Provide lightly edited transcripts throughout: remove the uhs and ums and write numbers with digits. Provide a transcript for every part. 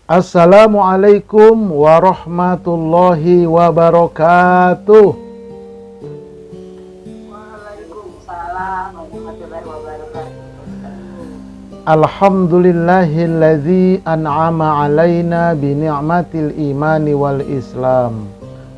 Assalamualaikum warahmatullahi wabarakatuh. Waalaikumsalam warahmatullahi wabarakatuh. Alhamdulillahilladzi an'ama alaina bi ni'matil imani wal islam.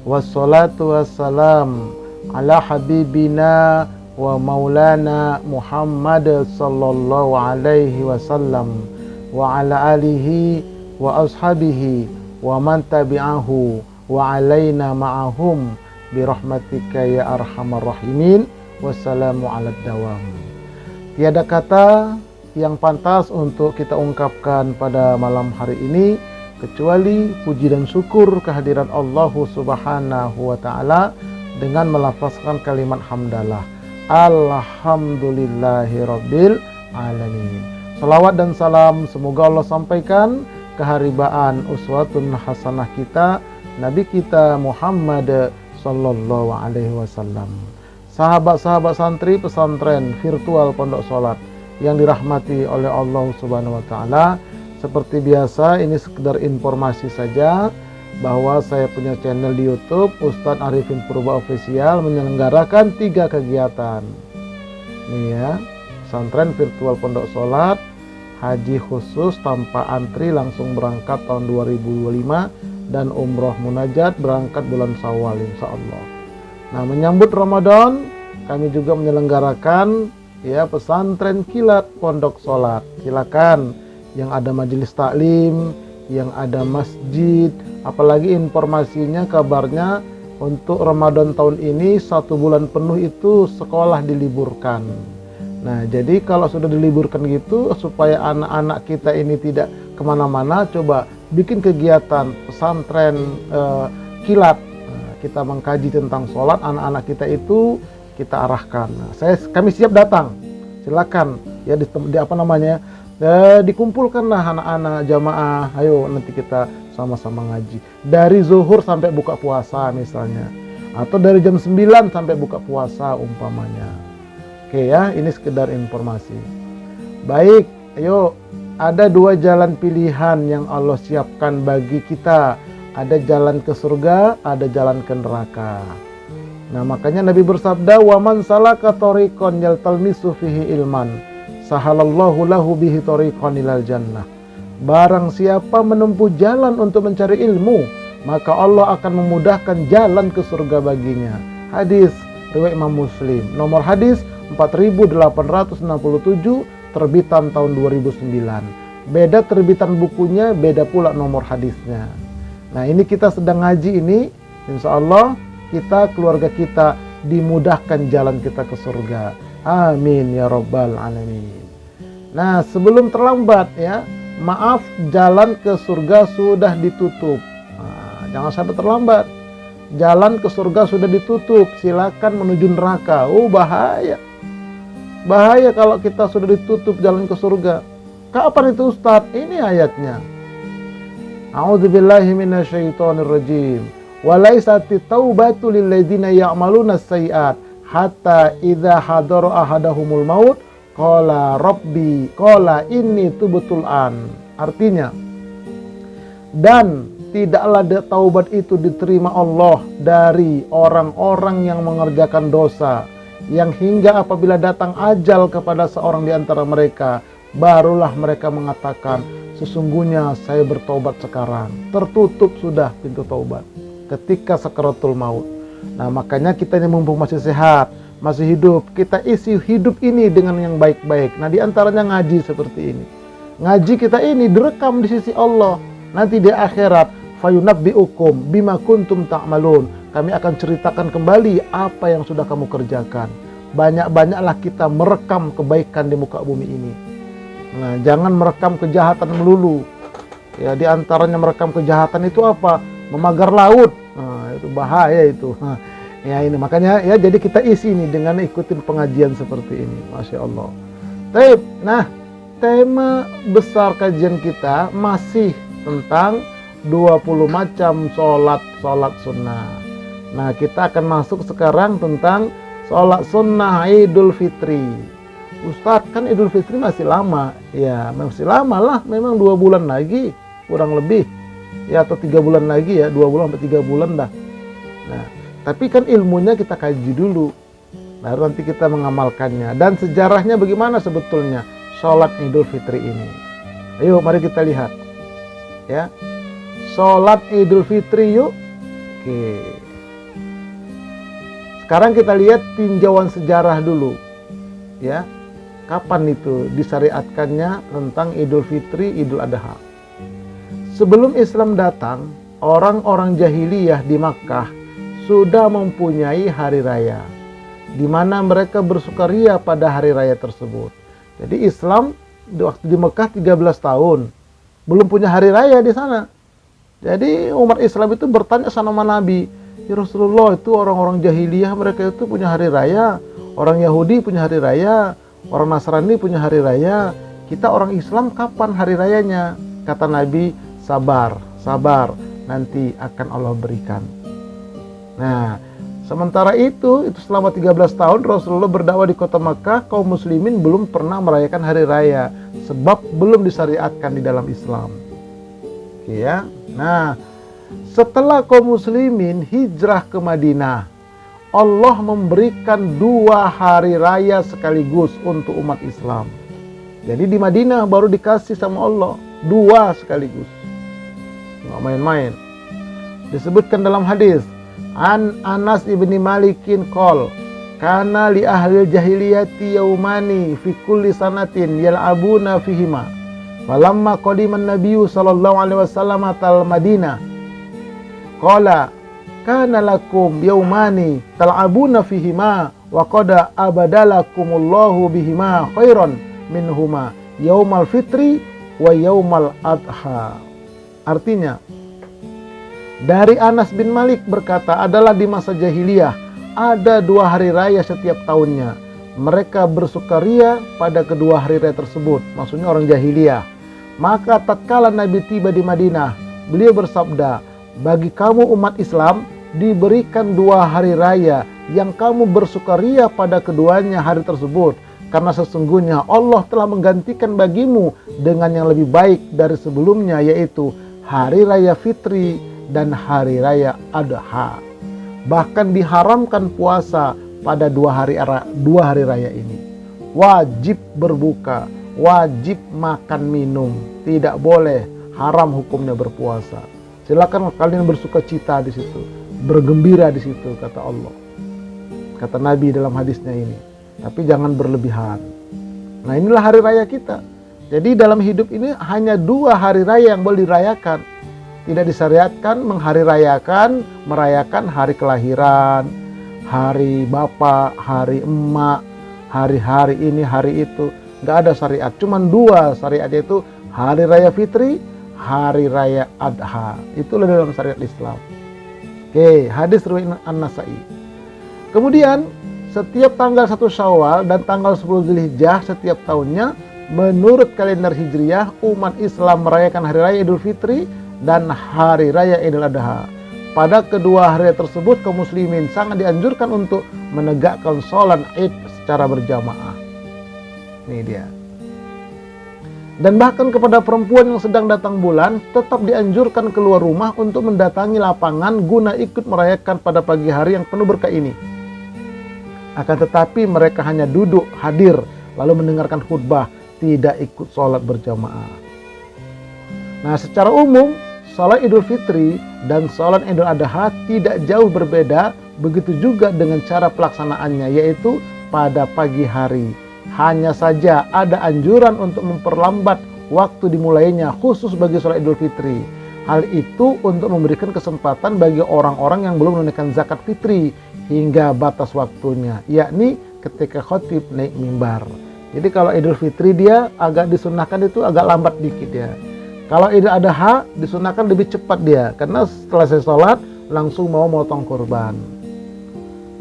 Wassalatu wassalam ala habibina wa maulana Muhammad sallallahu alaihi wasallam wa ala alihi wa ashabihi wa man tabi'ahu wa alaina ma'ahum birahmatika ya arhamar rahimin. Wassalamu ala dawam. Tiada kata yang pantas untuk kita ungkapkan pada malam hari ini kecuali puji dan syukur kehadiran Allah Subhanahu wa taala dengan melafazkan kalimat hamdalah. Alhamdulillahirabbil alamin. Salawat dan salam semoga Allah sampaikan keharibaan uswatun hasanah kita, Nabi kita Muhammad sallallahu alaihi wasallam. Sahabat-sahabat santri pesantren virtual Pondok Salat yang dirahmati oleh Allah Subhanahu wa taala, seperti biasa ini sekedar informasi saja bahwa saya punya channel di YouTube Ustadz Arifin Purba Official menyelenggarakan 3 kegiatan. Nih ya, pesantren virtual Pondok Salat, haji khusus tanpa antri langsung berangkat tahun 2025, dan umroh munajat berangkat bulan Syawal insyaallah. Nah, menyambut Ramadan kami juga menyelenggarakan ya pesantren kilat Pondok Salat. Silakan yang ada majelis taklim, yang ada masjid, apalagi informasinya kabarnya untuk Ramadan tahun ini 1 bulan penuh itu sekolah diliburkan. Nah, jadi kalau sudah diliburkan gitu, supaya anak-anak kita ini tidak kemana-mana, coba bikin kegiatan pesantren kilat. Nah, kita mengkaji tentang sholat, anak-anak kita itu kita arahkan. Nah, kami siap datang. Silakan ya dikumpulkanlah anak-anak jamaah. Ayo nanti kita sama-sama ngaji. Dari zuhur sampai buka puasa misalnya, atau dari jam 9 sampai buka puasa umpamanya. Oke ya, ini sekedar informasi. Baik, ayo, ada 2 jalan pilihan yang Allah siapkan bagi kita. Ada jalan ke surga, ada jalan ke neraka. Nah, makanya Nabi bersabda, "Wa man salaka thariqan yaltalmisu fihi ilman, sahalallahu lahu bihi thariqan ilal jannah." Barang siapa menempuh jalan untuk mencari ilmu, maka Allah akan memudahkan jalan ke surga baginya. Hadis riwayat Imam Muslim. Nomor hadis 4867, terbitan tahun 2009. Beda terbitan bukunya, beda pula nomor hadisnya. Nah, ini kita sedang ngaji ini, insya Allah kita, keluarga kita dimudahkan jalan kita ke surga. Amin ya rabbal alamin. Nah, sebelum terlambat ya, maaf, jalan ke surga sudah ditutup. Nah, jangan sampai terlambat. Jalan ke surga sudah ditutup, silakan menuju neraka. Oh, bahaya. Bahaya kalau kita sudah ditutup jalan ke surga. Kapan itu Ustadz? Ini ayatnya. A'udzubillahi minasyaitonirrajim. Walaisati taubatu lilladzina ya'maluna sayyi'at hatta idza hadara ahadahumul maut qala rabbi qala inni tubtul an. Artinya, dan tidaklah taubat itu diterima Allah dari orang-orang yang mengerjakan dosa, yang hingga apabila datang ajal kepada seorang di antara mereka, barulah mereka mengatakan, sesungguhnya saya bertobat sekarang. Tertutup sudah pintu taubat ketika sakaratul maut. Nah, makanya kita ini mumpung masih sehat, masih hidup, kita isi hidup ini dengan yang baik-baik. Nah, di antaranya ngaji seperti ini. Ngaji kita ini direkam di sisi Allah. Nanti di akhirat, fayunabbi'ukum bima kuntum ta'malun. Kami akan ceritakan kembali apa yang sudah kamu kerjakan. Banyak-banyaklah kita merekam kebaikan di muka bumi ini. Nah, jangan merekam kejahatan melulu. Ya, di antaranya merekam kejahatan itu apa? Memagar laut. Nah, itu bahaya itu. Nah, ya ini makanya ya, jadi kita isi ini dengan ikutin pengajian seperti ini. Masya Allah. Baik, nah, tema besar kajian kita masih tentang 20 macam sholat sunnah. Nah, kita akan masuk sekarang tentang sholat sunnah Idul Fitri. Ustadz, kan Idul Fitri masih lama. Ya, masih lama lah, memang 2 bulan lagi. kurang lebih ya, atau 3 bulan lagi ya, 2 bulan sampai 3 bulan dah. Nah, tapi kan ilmunya kita kaji dulu, baru nanti kita mengamalkannya. Dan sejarahnya bagaimana sebetulnya sholat Idul Fitri ini. Ayo mari kita lihat ya, sholat Idul Fitri yuk. Oke, sekarang kita lihat tinjauan sejarah dulu ya, kapan itu disyariatkannya tentang Idul Fitri, Idul Adha. Sebelum Islam datang, orang-orang jahiliyah di Makkah sudah mempunyai hari raya, di mana mereka bersukaria pada hari raya tersebut. Jadi Islam waktu di Mekah 13 tahun belum punya hari raya di sana. Jadi umat Islam itu bertanya sama Nabi, ya Rasulullah, itu orang-orang jahiliyah mereka itu punya hari raya, orang Yahudi punya hari raya, orang Nasrani punya hari raya, kita orang Islam kapan hari rayanya? Kata Nabi, sabar, sabar, nanti akan Allah berikan. Nah, sementara itu selama 13 tahun Rasulullah berdakwah di kota Makkah, kaum muslimin belum pernah merayakan hari raya, sebab belum disyariatkan di dalam Islam. Oke ya. Nah, setelah kaum muslimin hijrah ke Madinah, Allah memberikan 2 hari raya sekaligus untuk umat Islam. Jadi di Madinah baru dikasih sama Allah 2 sekaligus. Nggak main-main. Disebutkan dalam hadis, An Anas ibni Malikin qol, kana li ahli jahiliyati yaumani fi kulli sanatin yal'abuna fihima. Falamma qadiman nabiyyu sallallahu alaihi wasallam al Madinah, qala kana lakum yaumani tal'abuna fihima wa qad abadalakumullahu bihima khairan minhuma yaumal fitri wa yaumal adha. Artinya, dari Anas bin Malik berkata, adalah di masa jahiliyah ada 2 hari raya setiap tahunnya. Mereka bersukaria pada kedua hari raya tersebut, maksudnya orang jahiliyah. Maka tatkala Nabi tiba di Madinah, beliau bersabda, bagi kamu umat Islam diberikan 2 hari raya yang kamu bersukaria pada keduanya hari tersebut, karena sesungguhnya Allah telah menggantikan bagimu dengan yang lebih baik dari sebelumnya, yaitu hari raya Fitri dan hari raya Adha. Bahkan diharamkan puasa pada 2 hari raya ini. Wajib berbuka, wajib makan minum, tidak boleh, haram hukumnya berpuasa. Silakan kalian bersuka cita di situ, bergembira di situ, kata Allah, kata Nabi dalam hadisnya ini. Tapi jangan berlebihan. Nah, inilah hari raya kita. Jadi dalam hidup ini hanya 2 hari raya yang boleh dirayakan. Tidak disyariatkan merayakan hari kelahiran, hari bapak, hari emak, hari-hari ini, hari itu. Nggak ada syariat. Cuman 2 syariat, yaitu hari raya Fitri, hari raya Adha. Itulah dalam syariat Islam. Oke, hadis riwayat An-Nasa'i. Kemudian setiap tanggal 1 Syawal dan tanggal 10 Dzulhijjah setiap tahunnya, menurut kalender Hijriyah, umat Islam merayakan hari raya Idul Fitri dan hari raya Idul Adha. Pada kedua hari tersebut, kaum muslimin sangat dianjurkan untuk menegakkan sholat Id secara berjamaah. Ini dia. Dan bahkan kepada perempuan yang sedang datang bulan, tetap dianjurkan keluar rumah untuk mendatangi lapangan guna ikut merayakan pada pagi hari yang penuh berkah ini. Akan tetapi mereka hanya duduk hadir lalu mendengarkan khutbah, tidak ikut sholat berjamaah. Nah, secara umum sholat Idul Fitri dan sholat Idul Adha tidak jauh berbeda, begitu juga dengan cara pelaksanaannya, yaitu pada pagi hari. Hanya saja ada anjuran untuk memperlambat waktu dimulainya, khusus bagi sholat Idul Fitri. Hal itu untuk memberikan kesempatan bagi orang-orang yang belum menunaikan zakat fitri hingga batas waktunya, yakni ketika khatib naik mimbar. Jadi kalau Idul Fitri dia agak disunahkan itu agak lambat dikit ya. Kalau Idul Adha disunahkan lebih cepat dia, karena setelah saya sholat langsung mau motong kurban.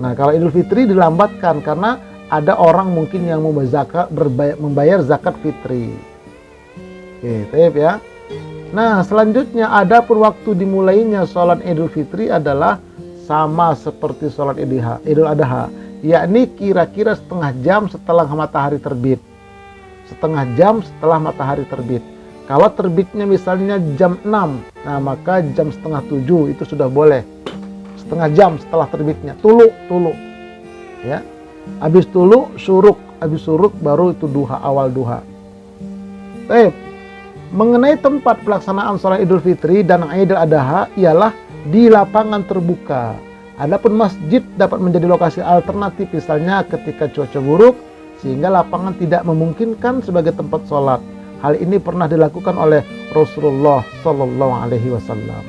Nah, kalau Idul Fitri dilambatkan karena ada orang mungkin yang mau membayar zakat fitri. Oke, taib ya. Nah, selanjutnya adapun waktu dimulainya sholat Idul Fitri adalah sama seperti sholat Idul Adha, yakni kira-kira setengah jam setelah matahari terbit. Setengah jam setelah matahari terbit. Kalau terbitnya misalnya jam 6, nah maka jam setengah 7 itu sudah boleh. Setengah jam setelah terbitnya, tulu. Ya. Habis tulu, syuruk. Habis syuruk baru itu duha, awal duha. Baik. Mengenai tempat pelaksanaan sholat Idul Fitri dan Idul Adha ialah di lapangan terbuka. Adapun masjid dapat menjadi lokasi alternatif misalnya ketika cuaca buruk sehingga lapangan tidak memungkinkan sebagai tempat sholat. Hal ini pernah dilakukan oleh Rasulullah Sallallahu Alaihi Wasallam.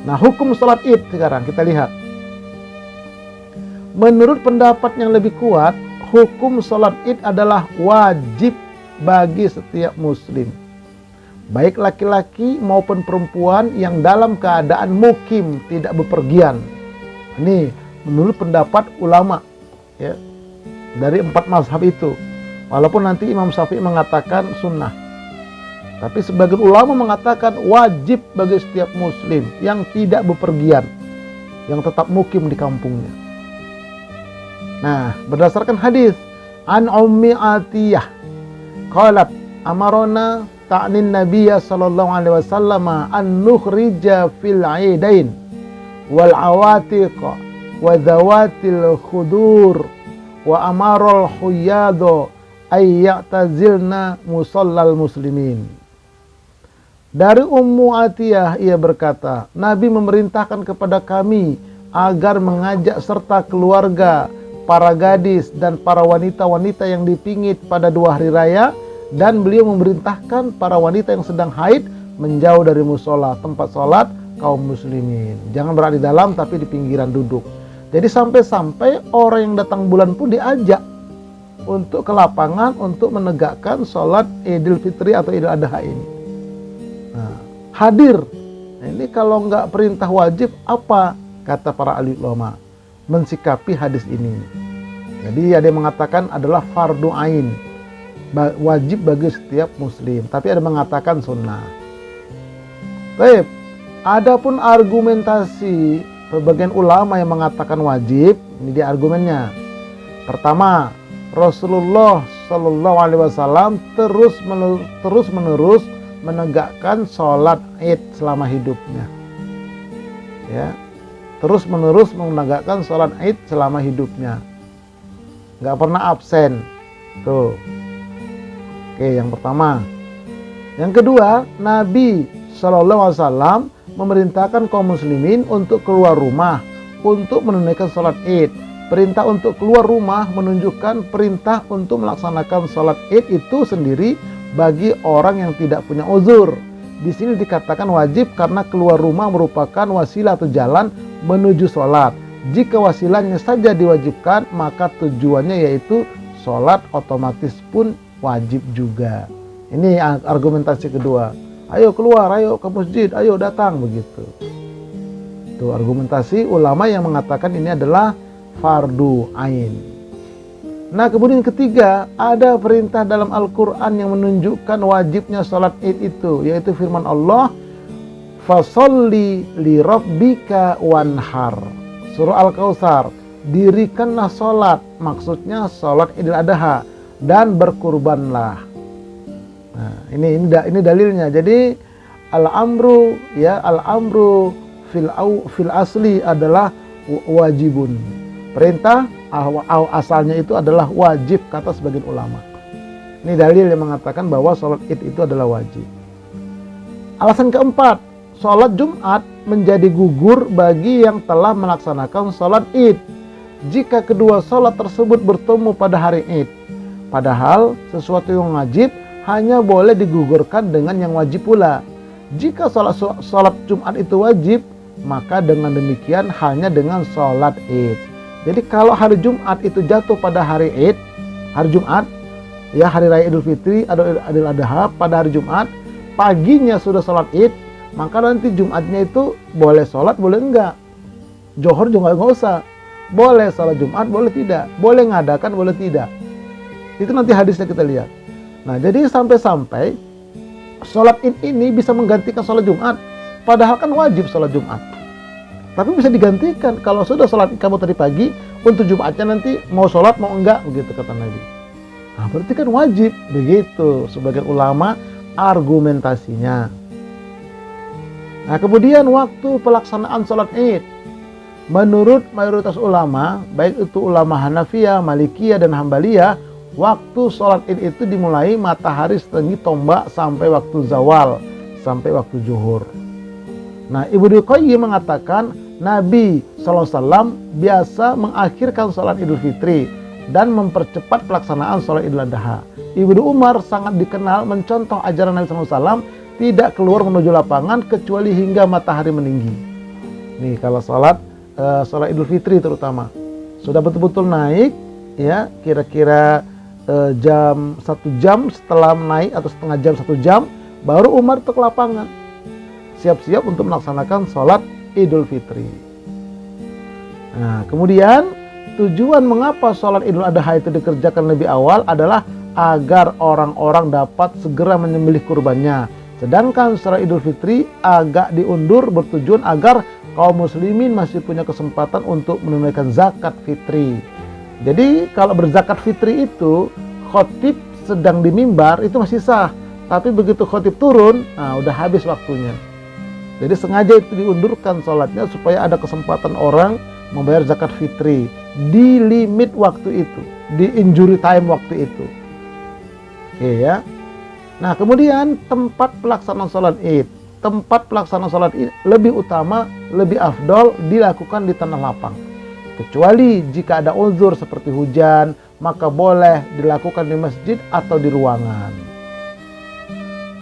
Nah, hukum sholat Id sekarang kita lihat. Menurut pendapat yang lebih kuat, hukum sholat Id adalah wajib bagi setiap muslim, baik laki-laki maupun perempuan yang dalam keadaan mukim, tidak bepergian. Ini menurut pendapat ulama ya, dari 4 mazhab itu. Walaupun nanti Imam Syafi'i mengatakan sunnah, tapi sebagian ulama mengatakan wajib bagi setiap muslim yang tidak bepergian, yang tetap mukim di kampungnya. Nah, berdasarkan hadis an Ummi Atiyah qalat amarona ta'nin nabiyya sallallahu alaihi wasallam an nukhrija fil aidain wal awatiq wa zawatil khudur wa amarul huyado ayyatazilna musallal muslimin. Dari Ummu Atiyah ia berkata, Nabi memerintahkan kepada kami agar mengajak serta keluarga, para gadis dan para wanita-wanita yang dipingit pada 2 hari raya, dan beliau memerintahkan para wanita yang sedang haid menjauh dari musola, tempat sholat kaum muslimin. Jangan berada di dalam tapi di pinggiran duduk. Jadi sampai-sampai orang yang datang bulan pun diajak untuk ke lapangan untuk menegakkan sholat Idul Fitri atau Idul Adha ini. Nah, hadir. Nah, ini kalau nggak perintah wajib apa? Kata para ahli ulama mensikapi hadis ini. Jadi ada yang mengatakan adalah fardu ain, wajib bagi setiap muslim. Tapi ada yang mengatakan sunnah. Baik. Adapun argumentasi sebagian ulama yang mengatakan wajib, ini dia argumennya. Pertama, Rasulullah Sallallahu Alaihi Wasallam terus menerus menegakkan sholat Id selama hidupnya. Ya, terus menerus menegakkan sholat Id selama hidupnya, nggak pernah absen. Tuh, oke, yang pertama. Yang kedua, Nabi Sallallahu Alaihi Wasallam memerintahkan kaum muslimin untuk keluar rumah untuk menunaikan sholat Id. Perintah untuk keluar rumah menunjukkan perintah untuk melaksanakan sholat Id itu sendiri bagi orang yang tidak punya uzur. Di sini dikatakan wajib karena keluar rumah merupakan wasilah atau jalan menuju sholat. Jika wasilahnya saja diwajibkan, maka tujuannya yaitu sholat otomatis pun wajib juga. Ini argumentasi kedua. Ayo keluar, ayo ke masjid, ayo datang, begitu. Itu argumentasi ulama yang mengatakan ini adalah fardu ain. Nah, kemudian ketiga, ada perintah dalam Al-Quran yang menunjukkan wajibnya sholat Id itu, yaitu firman Allah, fasolli li rabbika wanhar. Surah Al-Kautsar, dirikanlah sholat, maksudnya sholat Idul Adha, dan berkurbanlah. Nah, ini dalilnya. Jadi al-amru fil asli adalah wajibun. Perintah asalnya itu adalah wajib, kata sebagian ulama. Ini dalil yang mengatakan bahwa sholat Id itu adalah wajib. Alasan keempat, sholat Jumat menjadi gugur bagi yang telah melaksanakan sholat Id jika kedua sholat tersebut bertemu pada hari Id. Padahal sesuatu yang wajib hanya boleh digugurkan dengan yang wajib pula. Jika sholat Jumat itu wajib, maka dengan demikian hanya dengan sholat Id. Jadi kalau hari Jumat itu jatuh pada hari Id, hari Jumat, ya hari Raya Idul Fitri atau Idul Adha pada hari Jumat, paginya sudah sholat Id, maka nanti Jumatnya itu boleh sholat, boleh enggak. Johor juga enggak usah. Boleh sholat Jumat, boleh tidak. Boleh ngadakan, boleh tidak. Itu nanti hadisnya kita lihat. Nah, jadi sampai-sampai sholat Id ini bisa menggantikan sholat Jumat. Padahal kan wajib sholat Jumat. Tapi bisa digantikan kalau sudah sholat kamu tadi pagi, untuk Jumatnya nanti mau sholat mau enggak, begitu kata Nabi. Nah, berarti kan wajib, begitu. Sebagian ulama argumentasinya. Nah, kemudian waktu pelaksanaan sholat Id, menurut mayoritas ulama, baik itu ulama Hanafiyah, Malikiyah, dan Hambaliyah, waktu sholat Id itu dimulai matahari setinggi tombak sampai waktu zawal, sampai waktu zuhur. Nah, Ibnu Qayyim mengatakan Nabi SAW biasa mengakhirkan sholat Idul Fitri dan mempercepat pelaksanaan sholat Idul Adha. Ibnu Umar sangat dikenal mencontoh ajaran Nabi SAW, tidak keluar menuju lapangan kecuali hingga matahari meninggi. Nih kalau sholat Idul Fitri terutama sudah betul-betul naik, ya kira-kira jam 1 jam setelah naik atau setengah jam 1 jam, baru Umar ke lapangan siap-siap untuk melaksanakan sholat Idul Fitri. Nah, kemudian tujuan mengapa sholat Idul Adha itu dikerjakan lebih awal adalah agar orang-orang dapat segera menyembelih kurbannya. Sedangkan sholat Idul Fitri agak diundur bertujuan agar kaum muslimin masih punya kesempatan untuk menunaikan zakat fitri. Jadi kalau berzakat fitri itu khotib sedang di mimbar itu masih sah, tapi begitu khotib turun, nah udah habis waktunya. Jadi sengaja itu diundurkan sholatnya supaya ada kesempatan orang membayar zakat fitri di limit waktu itu, di injury time waktu itu. Oke ya. Nah, kemudian tempat pelaksanaan sholat Id. Tempat pelaksanaan sholat Id lebih utama, lebih afdol dilakukan di tanah lapang. Kecuali jika ada uzur seperti hujan, maka boleh dilakukan di masjid atau di ruangan.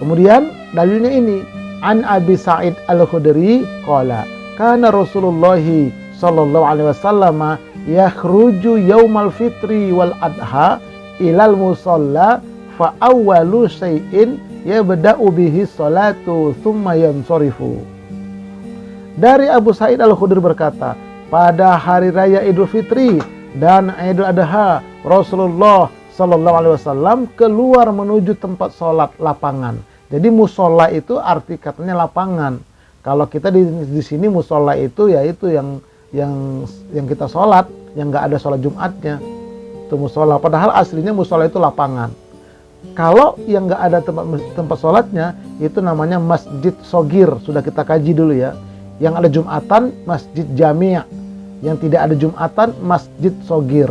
Kemudian dalilnya ini, An Abi Sa'id Al-Khudri qala, kana Rasulullah sallallahu alaihi wasallam yakhruju yaumal fitri wal adha ilal musalla fa awwalu syai'in yabda'u bihi sholatu thumma yansarifu. Dari Abu Sa'id Al-Khudri berkata, pada hari raya Idul Fitri dan Idul Adha, Rasulullah sallallahu alaihi wasallam keluar menuju tempat sholat lapangan. Jadi musola itu arti katanya lapangan. Kalau kita di sini musola itu yaitu yang kita sholat, yang nggak ada sholat Jumatnya, itu musola. Padahal aslinya musola itu lapangan. Kalau yang nggak ada tempat sholatnya, itu namanya masjid sogir. Sudah kita kaji dulu ya. Yang ada Jumatan, masjid jami'. Yang tidak ada Jumatan, masjid sogir.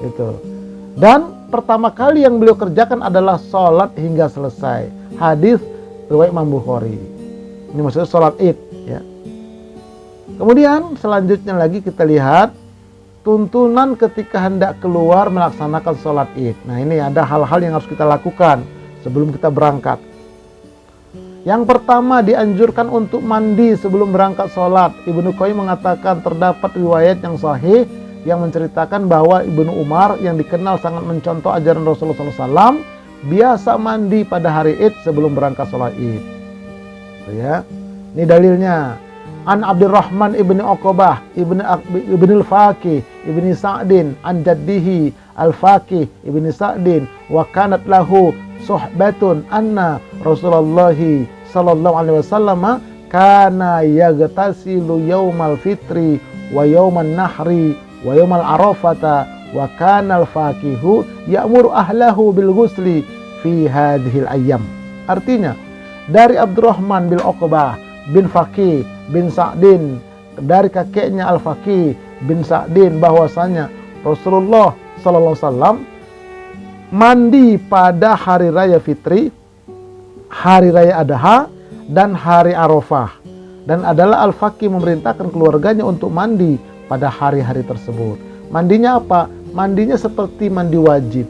Itu. Dan pertama kali yang beliau kerjakan adalah sholat hingga selesai. Hadis riwayat Imam Bukhari. Ini maksudnya sholat Id. Ya. Kemudian selanjutnya lagi kita lihat tuntunan ketika hendak keluar melaksanakan sholat Id. Nah, ini ada hal-hal yang harus kita lakukan sebelum kita berangkat. Yang pertama, dianjurkan untuk mandi sebelum berangkat sholat. Ibnu Qayyim mengatakan terdapat riwayat yang sahih yang menceritakan bahwa Ibnu Umar yang dikenal sangat mencontoh ajaran Rasulullah SAW biasa mandi pada hari Id sebelum berangkat sholat Id. Ya, ini dalilnya. An Abdurrahman ibni Uqbah ibni al-Faqih ibni Sa'din an jaddihi al-Faqih ibni Sa'din wa kanat lahu suhbatun anna Rasulullah sallallahu alaihi wasallam kana yaghtasilu yaumal fitri wa yauman nahri wa yaumal arafata wa kana al-Faqihu ya'muru ahlahu bil ghusli fi hadhil ayyam. Artinya dari Abdurrahman bin Uqbah bin Faqih bin Sa'din, dari kakeknya Al-Faqih bin Sa'din, bahwasanya Rasulullah sallallahu alaihi wasallam mandi pada hari raya Fitri, hari raya Adha, dan hari Arafah. Dan adalah Al-Faqih memerintahkan keluarganya untuk mandi pada hari-hari tersebut. Mandinya apa? Mandinya seperti mandi wajib.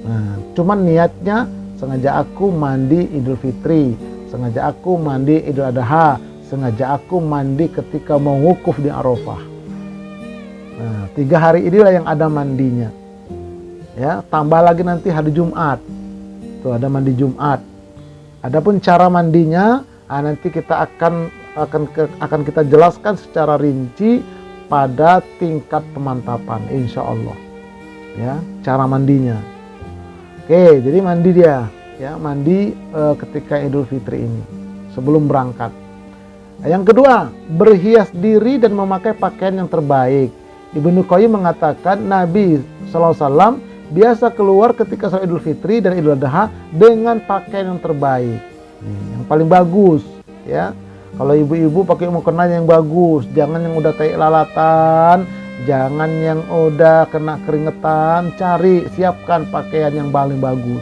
Nah, cuman niatnya sengaja aku mandi Idul Fitri, sengaja aku mandi Idul Adha, sengaja aku mandi ketika mau wukuf di Arafah. Nah, 3 hari inilah yang ada mandinya. Ya, tambah lagi nanti hari Jumat. Tuh ada mandi Jumat. Adapun cara mandinya, nanti kita akan kita jelaskan secara rinci pada tingkat pemantapan, insya Allah. Ya, cara mandinya. Oke, jadi mandi dia. Ya, mandi ketika Idul Fitri ini sebelum berangkat. Yang kedua, berhias diri dan memakai pakaian yang terbaik. Ibnu Qayyim mengatakan Nabi SAW biasa keluar ketika sholat Idul Fitri dan Idul Adha dengan pakaian yang terbaik. Nih, yang paling bagus ya. Kalau ibu-ibu pakai mukena yang bagus, jangan yang udah kayak lalatan, jangan yang udah kena keringetan, cari siapkan pakaian yang paling bagus.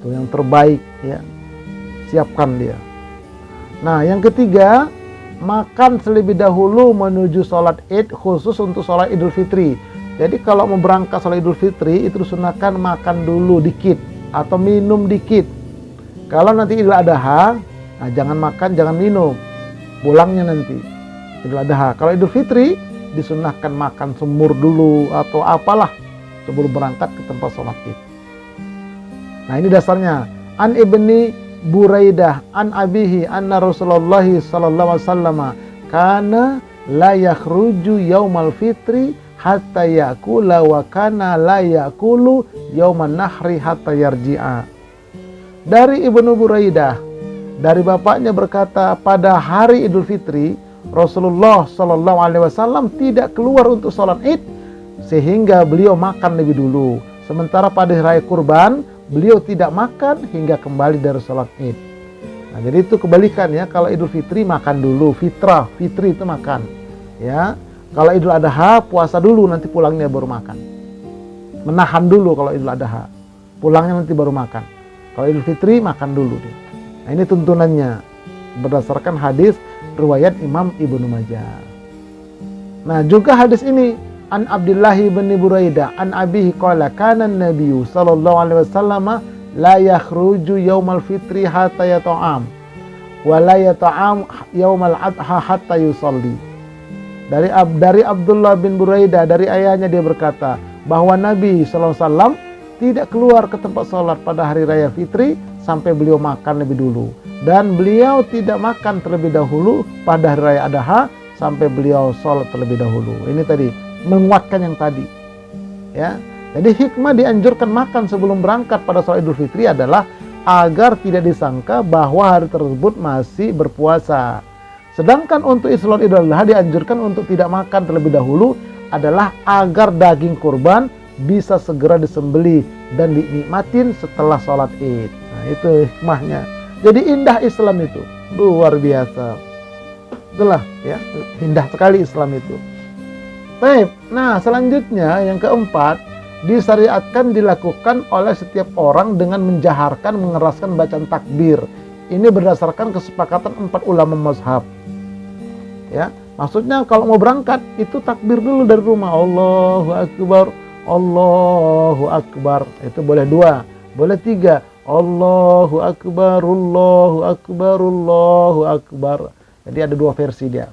Itu yang terbaik ya. Siapkan dia. Nah, yang ketiga, makan terlebih dahulu menuju sholat Id khusus untuk sholat Idul Fitri. Jadi kalau mau berangkat sholat Idul Fitri itu disunahkan makan dulu dikit atau minum dikit. Kalau nanti Idul Adha, nah jangan makan, jangan minum. Pulangnya nanti Idul Adha. Kalau Idul Fitri disunahkan makan semur dulu atau apalah sebelum berangkat ke tempat sholat Id. Nah, ini dasarnya. An Ibni Buraidah an abihi anna Rasulullah sallallahu alaihi wasallam kana la yakhruju yaumal fitri hatta yakula wa kana la yakulu yauman nahri hatta yarji'a. Dari Ibnu Buraidah, dari bapaknya berkata, pada hari Idul Fitri Rasulullah sallallahu alaihi wasallam tidak keluar untuk sholat Id sehingga beliau makan lebih dulu. Sementara pada hari kurban beliau tidak makan hingga kembali dari sholat Id. Nah, jadi itu kebalikan ya. Kalau Idul Fitri makan dulu, fitri itu makan. Ya. Kalau Idul Adha puasa dulu, nanti pulangnya baru makan. Menahan dulu kalau Idul Adha, pulangnya nanti baru makan. Kalau Idul Fitri makan dulu deh. Nah, ini tuntunannya berdasarkan hadis riwayat Imam Ibnu Majah. Nah, juga hadis ini an Abdullah bin Buraidah an abihi qala kana an-nabiyyu sallallahu alaihi wasallam la yakhruju yaumal fitri hatta yata'am wa la yata'am yaumal adha hatta yusalli. Dari Abdullah bin Buraidah, dari ayahnya dia berkata bahwa Nabi sallallahu alaihi wasallam tidak keluar ke tempat sholat pada hari raya Fitri sampai beliau makan lebih dulu, dan beliau tidak makan terlebih dahulu pada hari raya Adha sampai beliau sholat terlebih dahulu. Ini tadi menguatkan yang tadi ya. Jadi hikmah dianjurkan makan sebelum berangkat pada sholat Idul Fitri adalah agar tidak disangka bahwa hari tersebut masih berpuasa. Sedangkan untuk sholat Idul Adha dianjurkan untuk tidak makan terlebih dahulu adalah agar daging kurban bisa segera disembelih dan dinikmatin setelah sholat Id. Nah, itu hikmahnya. Jadi indah Islam itu, luar biasa. Itulah ya, indah sekali Islam itu. Baik, nah selanjutnya yang keempat, disyariatkan dilakukan oleh setiap orang dengan menjaharkan, mengeraskan bacaan takbir. Ini berdasarkan kesepakatan 4 ulama mazhab. Ya, maksudnya kalau mau berangkat itu takbir dulu dari rumah, Allahu Akbar, Allahu Akbar. Itu boleh 2, boleh 3, Allahu Akbar, Allahu Akbar, Allahu Akbar. Jadi ada 2 versi dia.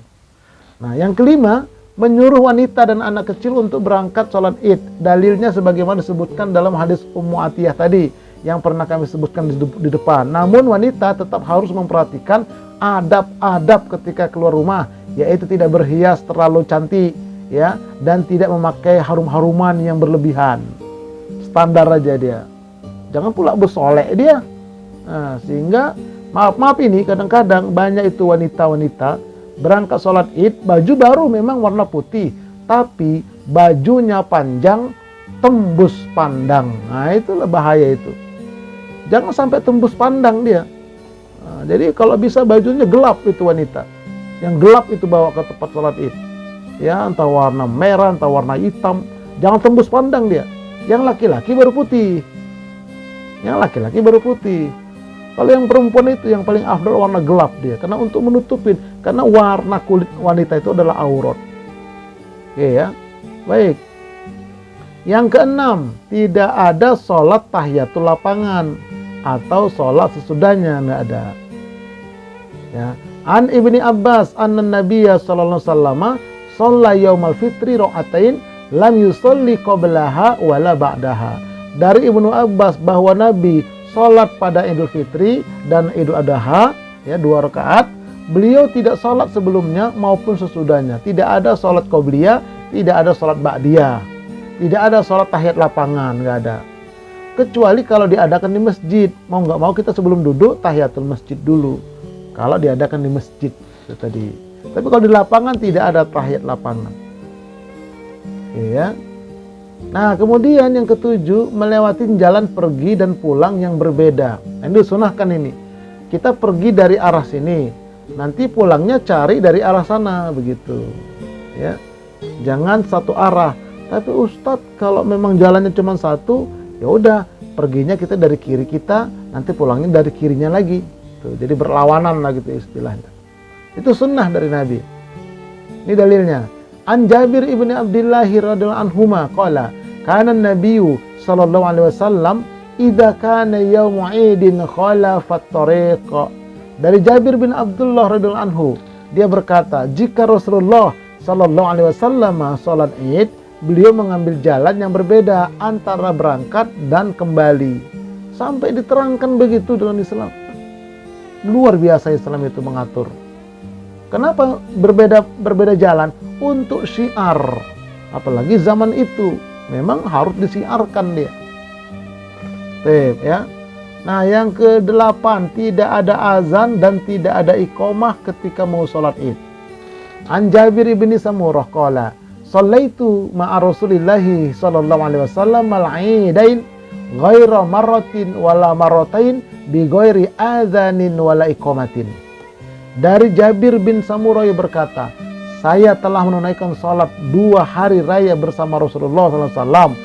Nah, yang kelima, menyuruh wanita dan anak kecil untuk berangkat sholat Id. Dalilnya sebagaimana disebutkan dalam hadis Ummu Atiyah tadi yang pernah kami sebutkan di depan. Namun wanita tetap harus memperhatikan adab-adab ketika keluar rumah, yaitu tidak berhias terlalu cantik ya, dan tidak memakai harum-haruman yang berlebihan. Standar aja dia. Jangan pula bersolek dia. Nah, sehingga maaf ini kadang-kadang banyak itu wanita-wanita berangkat sholat Id, baju baru memang warna putih, tapi bajunya panjang tembus pandang. Nah, itulah bahaya itu. Jangan sampai tembus pandang dia. Nah, jadi kalau bisa bajunya gelap itu wanita. Yang gelap itu bawa ke tempat sholat Id. Ya, entah warna merah, entah warna hitam. Jangan tembus pandang dia. Yang laki-laki baru putih. Yang laki-laki baru putih. Kalau yang perempuan itu yang paling afdal warna gelap dia, karena untuk menutupin, karena warna kulit wanita itu adalah aurat. Oke ya, baik. Yang keenam, tidak ada sholat tahiyatul lapangan atau sholat sesudahnya, nggak ada. Ya, an Ibni Abbas anna Nabiyya sallallahu alaihi wasallam shalla yaumal fitri ra'atain lam yusalli qablaha wala ba'daha. Dari Ibnu Abbas bahwa Nabi sholat pada Idul Fitri dan Idul Adha ya 2 rakaat, beliau tidak sholat sebelumnya maupun sesudahnya. Tidak ada sholat qobliyah, tidak ada sholat ba'diyah, tidak ada sholat tahiyat lapangan, nggak ada. Kecuali kalau diadakan di masjid, mau nggak mau kita sebelum duduk tahiyatul masjid dulu. Kalau diadakan di masjid itu tadi. Tapi kalau di lapangan tidak ada tahiyat lapangan. Ya. Nah, kemudian yang ketujuh, melewati jalan pergi dan pulang yang berbeda. Nah, ini disunahkan ini. Kita pergi dari arah sini, nanti pulangnya cari dari arah sana, begitu. Ya, jangan satu arah. Tapi Ustadz, kalau memang jalannya cuma satu, ya udah, perginya kita dari kiri kita, nanti pulangnya dari kirinya lagi. Tuh, jadi berlawanan lah gitu istilahnya. Itu sunnah dari Nabi. Ini dalilnya. An Jabir ibni Abdullah radhiyallahu anhuma qala kana an-nabiyyu sallallahu alaihi wasallam idza kana yaumu 'idin khalafat tariq. Dari Jabir bin Abdullah radhiyallahu anhu, dia berkata, jika Rasulullah sallallahu alaihi wasallam salat Id, beliau mengambil jalan yang berbeda antara berangkat dan kembali. Sampai diterangkan begitu dalam Islam. Luar biasa Islam itu mengatur. Kenapa berbeda jalan? Untuk syiar. Apalagi zaman itu memang harus disiarkan dia. Ya. Nah, yang ke-8, tidak ada azan dan tidak ada iqamah ketika mau sholat Id. An Jabir ibni Samurah qala shallaitu ma'a Rasulillahi sallallahu alaihi wasallam al-Idain ghaira marratin wala marratain bi ghairi adzanin wala iqamatin. Dari Jabir bin Samurah berkata, saya telah menunaikan salat 2 hari raya bersama Rasulullah SAW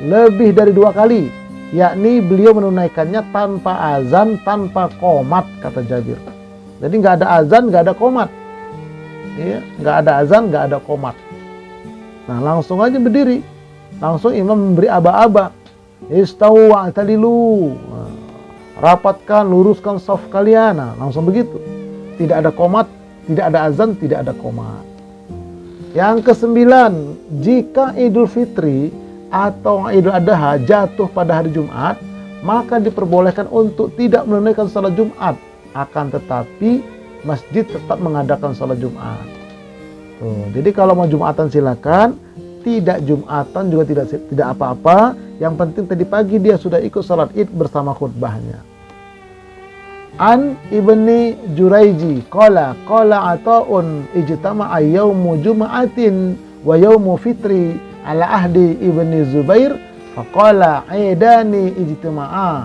lebih dari 2 kali, yakni beliau menunaikannya tanpa azan, tanpa qomat, kata Jabir. Jadi nggak ada azan, nggak ada qomat, ya, nggak ada azan, nggak ada qomat. Nah, langsung aja berdiri, langsung imam memberi aba-aba, istawu wa'tadilu, rapatkan, luruskan shaf kalian. Nah, langsung begitu. Tidak ada qomat, tidak ada azan, tidak ada qomat. Yang ke-9, jika Idul Fitri atau Idul Adha jatuh pada hari Jumat, maka diperbolehkan untuk tidak menunaikan salat Jumat. Akan tetapi masjid tetap mengadakan salat Jumat. Tuh, jadi kalau mau Jumatan silakan, tidak Jumatan juga tidak apa-apa. Yang penting tadi pagi dia sudah ikut salat Id bersama khutbahnya. An Ibni Juraiji qala ata'un ijtama'a yaumu jum'atin wa yaumu fitri ala ahdi Ibni Zubair faqala aidani ijtama'a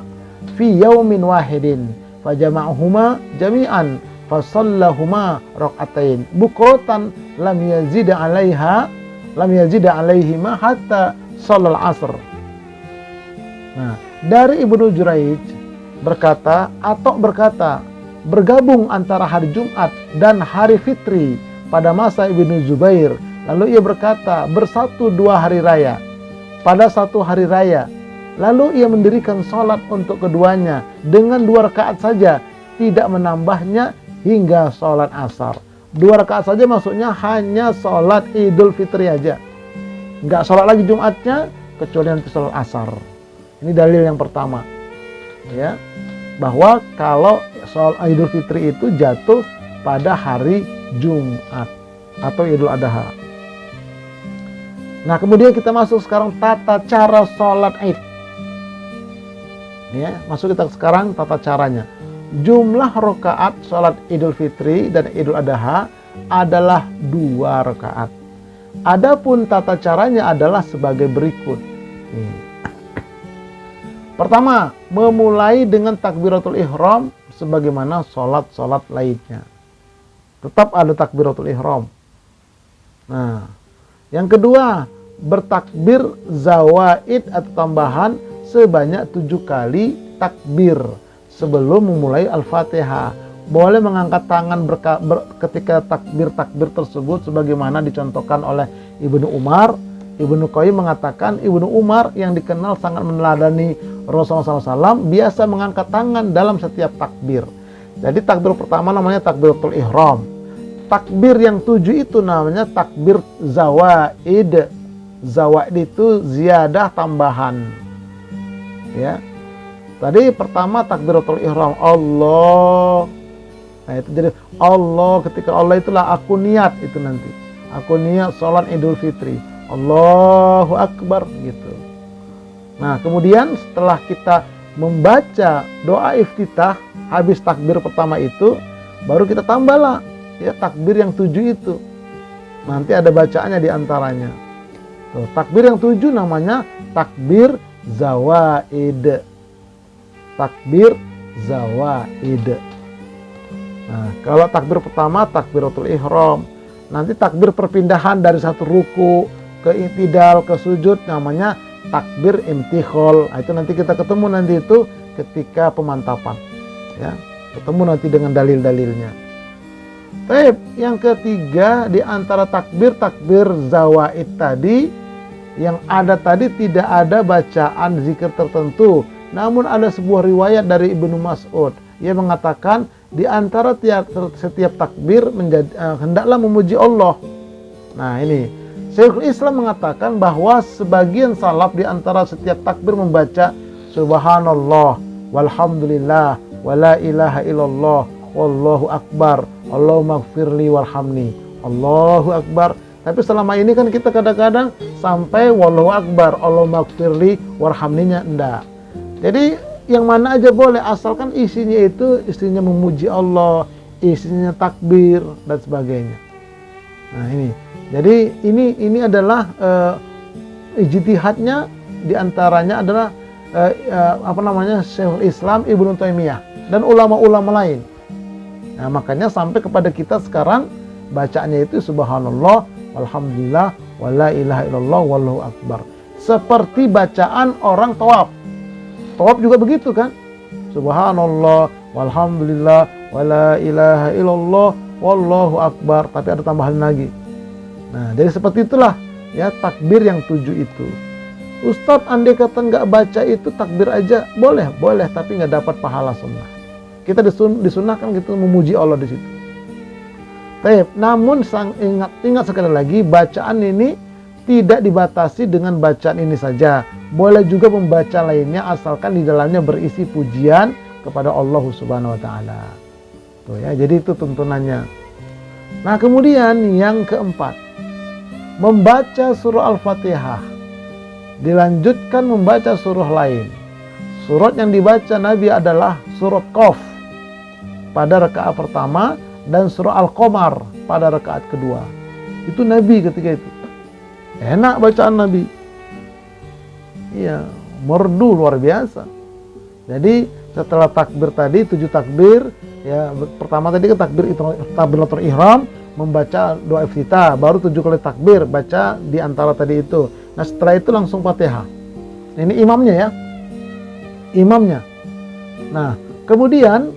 fi yaumin wahidin fajama'ahuma jami'an fasallahuma rak'atain bukratan lam yazid 'alaihima hatta shallal asr. Nah, dari Ibnu Juraij berkata, bergabung antara hari Jumat dan hari Fitri pada masa Ibnu Zubair. Lalu ia berkata, bersatu 2 hari raya. Pada 1 hari raya, lalu ia mendirikan sholat untuk keduanya dengan 2 rakaat saja, tidak menambahnya hingga sholat asar. 2 rakaat saja maksudnya hanya sholat Idul Fitri aja, nggak sholat lagi Jumatnya kecuali nanti sholat asar. Ini dalil yang pertama, ya, bahwa kalau sholat Idul Fitri itu jatuh pada hari Jumat atau Idul Adha. Nah, kemudian kita masuk sekarang tata cara sholat Id. Ya, masuk kita sekarang tata caranya. Jumlah rakaat sholat Idul Fitri dan Idul Adha adalah 2 rakaat. Adapun tata caranya adalah sebagai berikut. Pertama, memulai dengan takbiratul ihram sebagaimana sholat-sholat lainnya. Tetap ada takbiratul ihram. Nah, yang kedua, bertakbir zawaid atau tambahan sebanyak 7 kali takbir sebelum memulai Al-Fatihah. Boleh mengangkat tangan ketika takbir-takbir tersebut sebagaimana dicontohkan oleh Ibnu Umar. Ibnu Qayyim mengatakan Ibnu Umar yang dikenal sangat meneladani Rasulullah SAW biasa mengangkat tangan dalam setiap takbir. Jadi takbir pertama namanya takbiratul ihram. Takbir yang 7 itu namanya takbir zawaid. Zawaid itu ziyadah tambahan. Ya. Tadi pertama takbiratul ihram Allah. Nah, itu jadi Allah, ketika Allah itulah aku niat itu nanti. Aku niat sholat Idul Fitri. Allahu Akbar gitu. Nah, kemudian setelah kita membaca doa iftitah habis takbir pertama itu, baru kita tambahlah ya takbir yang 7 itu. Nanti ada bacaannya di antaranya. Tuh, takbir yang 7 namanya takbir zawaid. Takbir zawaid. Nah, kalau takbir pertama takbiratul ihram. Nanti takbir perpindahan dari satu ruku ke i'tidal ke sujud namanya takbir imtikhol. Nah, itu nanti kita ketemu nanti itu ketika pemantapan. Ya, ketemu nanti dengan dalil-dalilnya. Baik, yang ketiga di antara takbir zawaid tadi yang ada tadi tidak ada bacaan zikir tertentu. Namun ada sebuah riwayat dari Ibnu Mas'ud yang mengatakan di antara setiap takbir hendaklah memuji Allah. Nah, ini Syekhul Islam mengatakan bahwa sebagian salaf di antara setiap takbir membaca subhanallah walhamdulillah wala ilaha illallah wallahu akbar Allahumma gfirli warhamni Allahu akbar. Tapi selama ini kan kita kadang-kadang sampai wallahu akbar Allahumma gfirli warhamninya enggak. Jadi yang mana aja boleh asalkan isinya memuji Allah, isinya takbir dan sebagainya. Nah, ini. Jadi ini adalah ijtihadnya di antaranya adalah Syekhul Islam Ibnu Taimiyah dan ulama-ulama lain. Nah, makanya sampai kepada kita sekarang bacaannya itu subhanallah walhamdulillah wala ilaha illallah wallahu akbar. Seperti bacaan orang tawaf. Tawaf juga begitu kan? Subhanallah walhamdulillah wala ilaha illallah wallahu akbar, tapi ada tambahan lagi. Nah, jadi seperti itulah ya takbir yang 7 itu. Ustadz, andai kata nggak baca itu takbir aja boleh, tapi nggak dapat pahala sunnah. Kita disunahkan gitu memuji Allah di situ. Baik, namun ingat sekali lagi bacaan ini tidak dibatasi dengan bacaan ini saja. Boleh juga membaca lainnya asalkan di dalamnya berisi pujian kepada Allah Subhanahu wa taala. Tuh ya, jadi itu tuntunannya. Nah, kemudian yang keempat, membaca surah Al-Fatihah. Dilanjutkan membaca surah lain. Surat yang dibaca Nabi adalah surat Qaf pada rakaat pertama dan surah Al-Qamar pada rakaat kedua. Itu Nabi ketika itu. Enak bacaan Nabi. Iya, merdu luar biasa. Jadi setelah takbir tadi 7 takbir, ya pertama tadi kan takbiratul ihram, membaca doa iftitah, baru 7 kali takbir baca di antara tadi itu. Nah, setelah itu langsung Fatihah. Ini imamnya ya. Imamnya. Nah, kemudian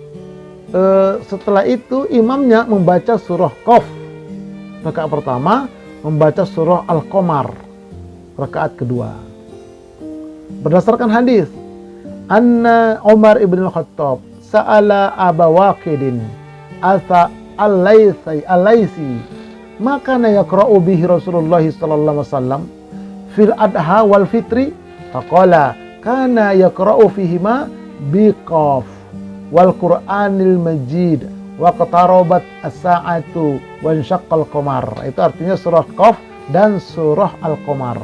setelah itu imamnya membaca surah Qaf rakaat pertama, membaca surah Al-Qamar rakaat kedua. Berdasarkan hadis, anna Umar ibn al-Khattab sa'ala Aba Waqidin asa al-Laisi maka yaqra'u bihi Rasulullah sallallahu alaihi wasallam fil adha wal fitri faqala kana yaqra'u fihima biqaf wal Qur'anil Majid wa qatarabat as-sa'atu wa insyaqqal qamar. Itu artinya surah Qaf dan surah Al-Qamar.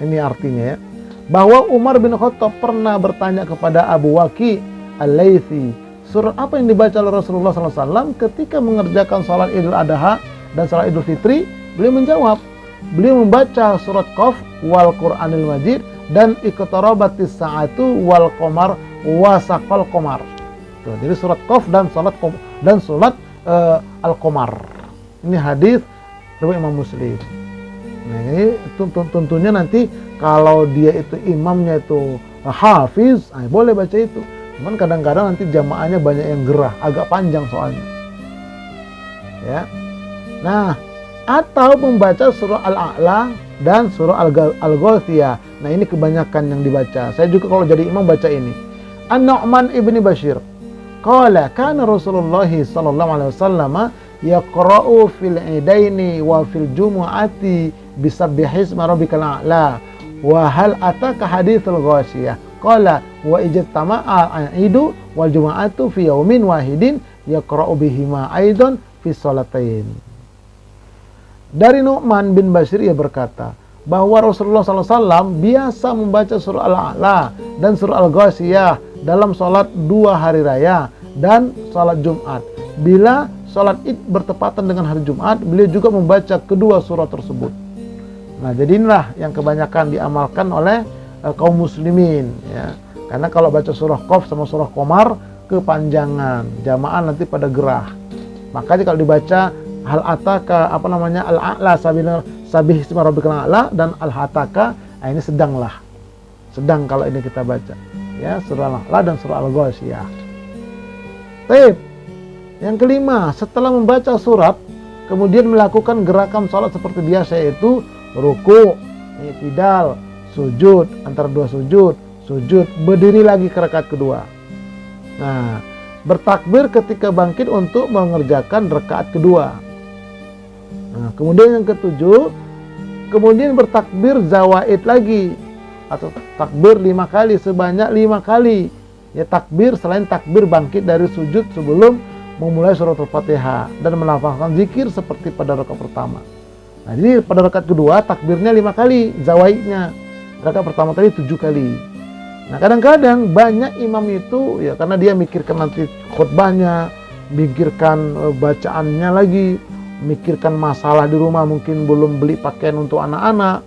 Ini artinya ya, bahwa Umar bin Khattab pernah bertanya kepada Abu Waqi Al-Laitsi, surah apa yang dibaca oleh Rasulullah SAW ketika mengerjakan salat Idul Adha dan salat Idul Fitri? Beliau menjawab, beliau membaca surat Qaf wal Qur'anil Majid dan iqtarabatis sa'atu wal qamar wa saqal qamar. Tuh, jadi surat Qaf dan salat Al-Qamar. Ini hadis riwayat Imam Muslim. Nah, ini tentunya nanti kalau dia itu imamnya itu hafiz, boleh baca itu. Cuman kadang-kadang nanti jamaahnya banyak yang gerah, agak panjang soalnya. Ya. Nah, atau membaca surah Al-A'la dan surah Al-Ghasyiyah. Nah, ini kebanyakan yang dibaca. Saya juga kalau jadi imam baca ini. An-Nu'man ibni Bashir qala kana Rasulullah sallallahu alaihi wasallam yaqra'u fil idaini wa fil jumu'ati bisabbihismi rabbikal a'la wa hal ataka hadithul ghasyiyah qala wa ijtama'a al-idu wal jumu'atu fi yaumin wahidin yaqra'u bihima aidan fi shalatain. Dari Nu'man bin Bashir ia berkata bahwa Rasulullah SAW biasa membaca surah Al-A'la dan surah Al-Ghasyiyah dalam sholat 2 hari raya dan sholat Jumat. Bila sholat Id bertepatan dengan hari Jumat, beliau juga membaca kedua surah tersebut. Nah, jadi inilah yang kebanyakan diamalkan oleh kaum muslimin ya. Karena kalau baca surah Qaf sama surah Qamar kepanjangan, jamaah nanti pada gerah. Makanya kalau dibaca hal ataka al-a'la sabih isma rabbikal a'la dan al-hataka, nah ini sedang kalau ini kita baca ya, surah al-a'la dan surah al-ghasyiyah. Baik. Yang kelima, setelah membaca surat kemudian melakukan gerakan sholat seperti biasa, yaitu ruku, i'tidal, sujud, antara dua sujud, berdiri lagi ke rakaat kedua. Nah, bertakbir ketika bangkit untuk mengerjakan rakaat kedua. Nah, kemudian yang ketujuh, kemudian bertakbir zawaid lagi atau takbir 5 kali, sebanyak 5 kali. Ya, takbir selain takbir bangkit dari sujud sebelum memulai surat Al-Fatihah dan melafazkan zikir seperti pada rakaat pertama. Nah, jadi pada rakaat kedua takbirnya 5 kali, zawaidnya. Rakaat pertama tadi 7 kali. Nah, kadang-kadang banyak imam itu ya karena dia mikirkan nanti khutbahnya, mikirkan bacaannya lagi, mikirkan masalah di rumah, mungkin belum beli pakaian untuk anak-anak.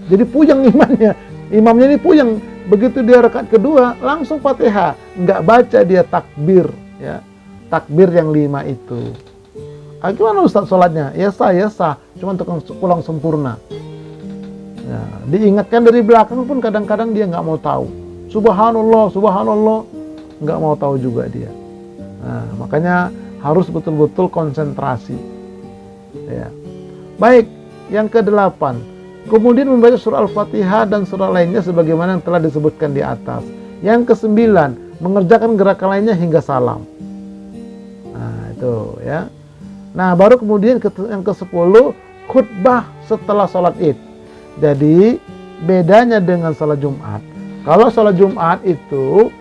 Jadi puyeng imamnya. Imamnya ini puyeng. Begitu dia rakaat kedua langsung Fatihah, nggak baca dia takbir ya. Takbir yang 5 itu. Gimana Ustaz sholatnya? Ya sah, cuma tukang pulang sempurna. Ya, diingatkan dari belakang pun kadang-kadang dia nggak mau tahu. Subhanallah, nggak mau tahu juga dia. Nah, makanya harus betul-betul konsentrasi. Ya. Baik, yang ke-8. Kemudian membaca surah Al-Fatihah dan surah lainnya sebagaimana yang telah disebutkan di atas. Yang ke-9, mengerjakan gerakan lainnya hingga salam. Nah, itu ya. Nah, baru kemudian yang ke-10, khutbah setelah sholat Id. Jadi, bedanya dengan sholat Jumat. Kalau sholat Jumat itu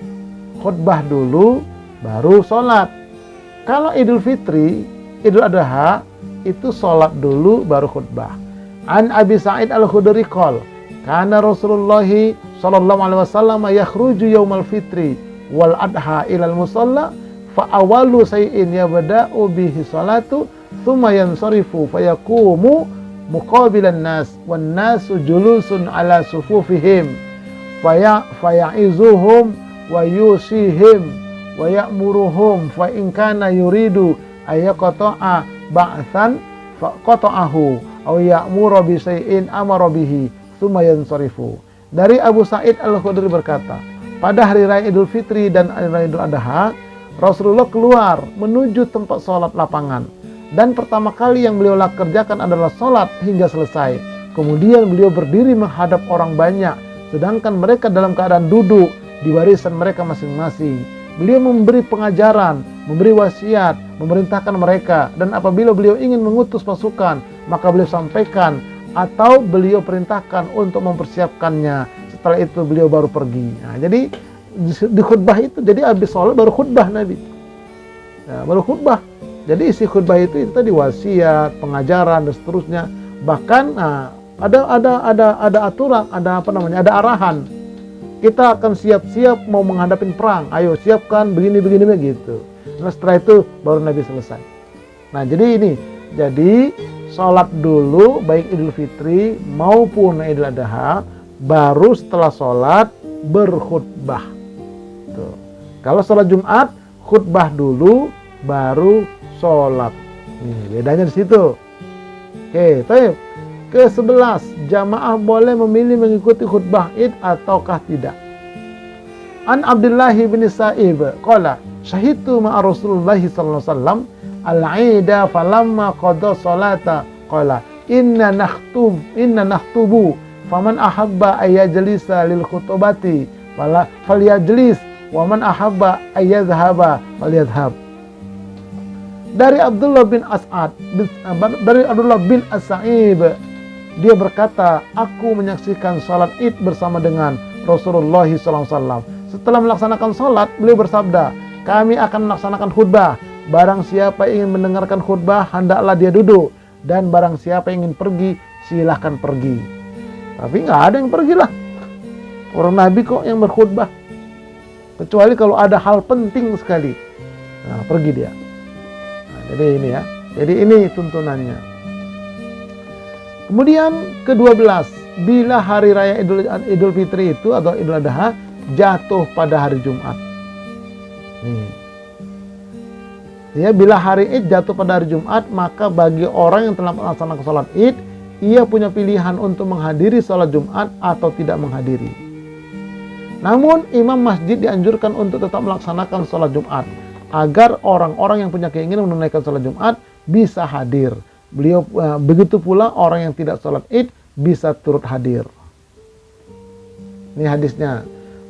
khutbah dulu baru sholat. Kalau Idul Fitri, Idul Adha itu sholat dulu baru khutbah. An Abi Sa'id Al-Khudri qol, kana Rasulullah sallallahu alaihi wasallam yakhruju yaumal fitri wal adha ila al-musalla fa awalu shay'in yabda'u bihi salatu thumma yansarifu fayaqumu muqabilan nas wan nasu julusun ala sufufihim faya'izuhum wa yusihim wa ya'muruhum fa in kana yuridu ayaqta'a ba'than fa qata'ahu aw ya'muru bi syai'in amara bihi tsumma yansarifu. Dari Abu Sa'id Al-Khudri berkata, pada hari raya Idul Fitri dan hari raya Idul Adha, Rasulullah keluar menuju tempat sholat lapangan. Dan pertama kali yang beliau kerjakan adalah sholat hingga selesai. Kemudian beliau berdiri menghadap orang banyak, sedangkan mereka dalam keadaan duduk di barisan mereka masing-masing. Beliau memberi pengajaran, memberi wasiat, memerintahkan mereka, dan apabila beliau ingin mengutus pasukan, maka beliau sampaikan atau beliau perintahkan untuk mempersiapkannya. Setelah itu beliau baru pergi. Nah, jadi di khutbah itu, jadi habis sholat baru khutbah Nabi. Ya, baru khutbah. Jadi isi khutbah itu tadi wasiat, pengajaran dan seterusnya. Bahkan ada aturan, ada arahan. Kita akan siap-siap mau menghadapi perang. Ayo siapkan begini begitu. Nah, setelah itu baru Nabi selesai. Nah, jadi ini. Jadi sholat dulu baik Idul Fitri maupun Idul Adha, baru setelah sholat berkhutbah. Tuh. Kalau sholat Jumat khutbah dulu baru sholat. Nih, bedanya di situ. Oke, baik. Ke-11, jamaah boleh memilih mengikuti khutbah Id ataukah tidak. An Abdullah bin Sa'ib qala syahidtu ma'a Rasulullah sallallahu alaihi wasallam al-'ida falamma qada salata qala inna nakhtubu faman ahabba ayyajlisa lil khutbati falyajlis wa man ahabba ayyadhhaba falyadhhab. Dari Abdullah bin As-Sa'ib, dia berkata, aku menyaksikan salat Id bersama dengan Rasulullah SAW. Setelah melaksanakan salat, beliau bersabda, kami akan melaksanakan khutbah. Barang siapa ingin mendengarkan khutbah, hendaklah dia duduk. Dan barang siapa ingin pergi, silahkan pergi. Tapi nggak ada yang pergilah. Orang Nabi kok yang berkhutbah. Kecuali kalau ada hal penting sekali. Nah, pergi dia. Nah, jadi ini ya. Jadi ini tuntunannya. Kemudian ke-12, bila hari raya Idul Fitri itu atau Idul Adha jatuh pada hari Jumat. Nih. Ya, bila hari Id jatuh pada hari Jumat, maka bagi orang yang telah melaksanakan sholat Id, ia punya pilihan untuk menghadiri sholat Jumat atau tidak menghadiri. Namun imam masjid dianjurkan untuk tetap melaksanakan sholat Jumat, agar orang-orang yang punya keinginan menunaikan sholat Jumat bisa hadir. Begitu pula orang yang tidak sholat Id bisa turut hadir. Ini hadisnya.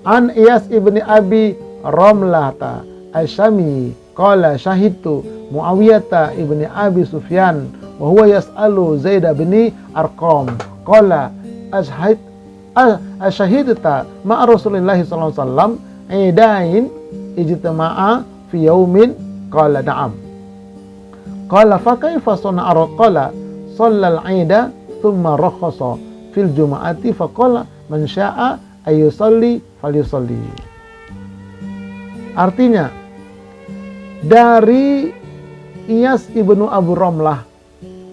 An Iyas ibni Abi Romlata Asyami qala syahidtu Muawiyata ibni Abi Sufyan wa huwa yas'alu Zaid bin Arqam qala asyhadta ma'a Rasulillah sallallahu alaihi wasallam idain ijtama'a fi yaumin qala na'am qala fa kaifa sana'a qala shallal 'ida thumma rakhasa fil jum'ati fa qala man syaa ayyusalli falyusalli. Artinya, dari Iyas ibnu Abu Romlah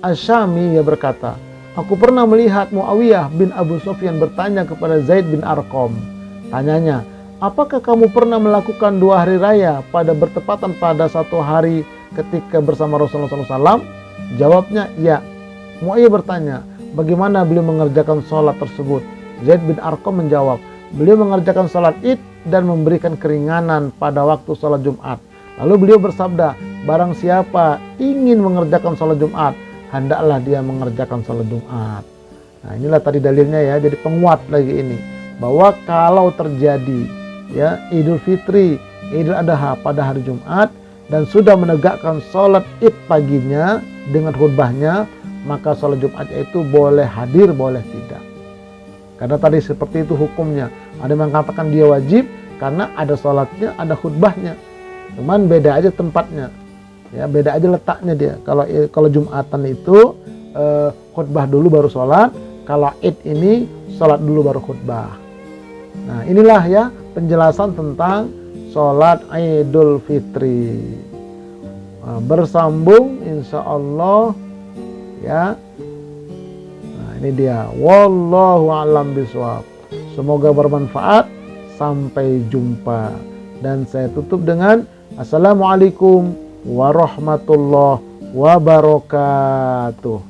Asyami, ia berkata, aku pernah melihat Muawiyah bin Abu Sufyan bertanya kepada Zaid bin Arqam. Tanyanya, apakah kamu pernah melakukan 2 hari raya pada bertepatan pada satu hari ketika bersama Rasulullah SAW? Jawabnya, ya. Muawiyah bertanya, bagaimana beliau mengerjakan sholat tersebut? Zaid bin Arqam menjawab, beliau mengerjakan sholat Id dan memberikan keringanan pada waktu sholat Jumat. Lalu beliau bersabda, barang siapa ingin mengerjakan sholat Jumat, hendaklah dia mengerjakan sholat Jumat. Nah, inilah tadi dalilnya ya, jadi penguat lagi ini, bahwa kalau terjadi ya Idul Fitri, Idul Adha pada hari Jumat dan sudah menegakkan sholat Id paginya dengan khutbahnya, maka sholat Jumatnya itu boleh hadir, boleh tidak. Karena tadi seperti itu hukumnya. Ada yang mengatakan dia wajib karena ada sholatnya, ada khutbahnya. Cuman beda aja tempatnya, ya beda aja letaknya dia. Kalau Jumatan itu khutbah dulu baru sholat. Kalau Id ini sholat dulu baru khutbah. Nah inilah ya penjelasan tentang sholat Idul Fitri. Bersambung insya Allah ya. Nah ini dia. Wallahu a'lam bishawab. Semoga bermanfaat. Sampai jumpa. Dan saya tutup dengan Assalamualaikum warahmatullahi wabarakatuh.